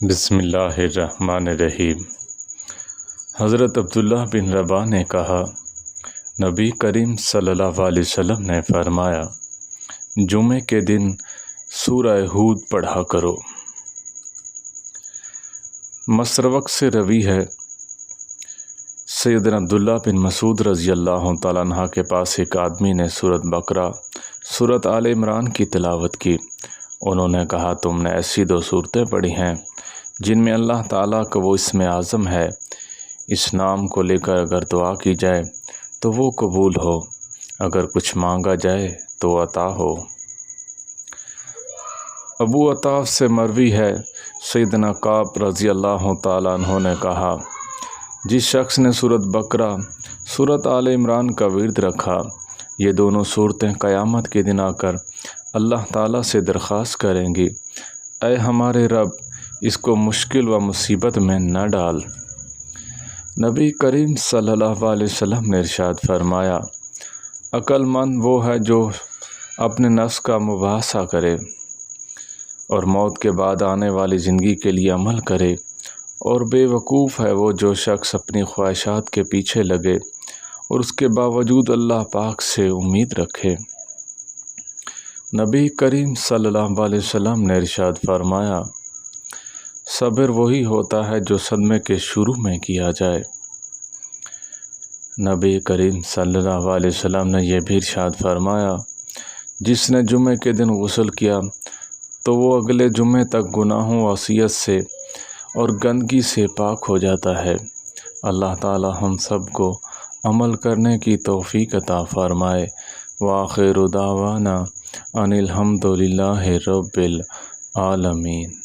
بسم اللہ الرحمن الرحیم۔ حضرت عبداللہ بن رباح نے کہا، نبی کریم صلی اللہ علیہ وسلم نے فرمایا، جمعے کے دن سورہ ہود پڑھا کرو۔ مسروق سے روی ہے، سیدنا عبداللہ بن مسعود رضی اللہ تعالیٰ عنہ کے پاس ایک آدمی نے سورۃ بقرہ، سورۃ آل عمران کی تلاوت کی۔ انہوں نے کہا، تم نے ایسی دو صورتیں پڑھی ہیں جن میں اللہ تعالیٰ کا وہ اسم اعظم ہے، اس نام کو لے کر اگر دعا کی جائے تو وہ قبول ہو، اگر کچھ مانگا جائے تو عطا ہو۔ ابو عطاف سے مروی ہے، سیدنا کعب رضی اللہ تعالیٰ عنہ نے کہا، جس شخص نے سورۃ بقرہ، سورۃ آل عمران کا ورد رکھا، یہ دونوں صورتیں قیامت کے دن آ کر اللہ تعالیٰ سے درخواست کریں گی، اے ہمارے رب، اس کو مشکل و مصیبت میں نہ ڈال۔ نبی کریم صلی اللہ علیہ وسلم نے ارشاد فرمایا، عقل مند وہ ہے جو اپنے نفس کا مباحثہ کرے اور موت کے بعد آنے والی زندگی کے لیے عمل کرے، اور بے وقوف ہے وہ جو شخص اپنی خواہشات کے پیچھے لگے اور اس کے باوجود اللہ پاک سے امید رکھے۔ نبی کریم صلی اللہ علیہ وسلم نے ارشاد فرمایا، صبر وہی ہوتا ہے جو صدمے کے شروع میں کیا جائے۔ نبی کریم صلی اللہ علیہ وسلم نے یہ بھی ارشاد فرمایا، جس نے جمعے کے دن غسل کیا تو وہ اگلے جمعے تک گناہوں وصیت سے اور گندگی سے پاک ہو جاتا ہے۔ اللہ تعالی ہم سب کو عمل کرنے کی توفیق عطا فرمائے۔ وآخر دعوانا ان الحمد للہ رب العالمین۔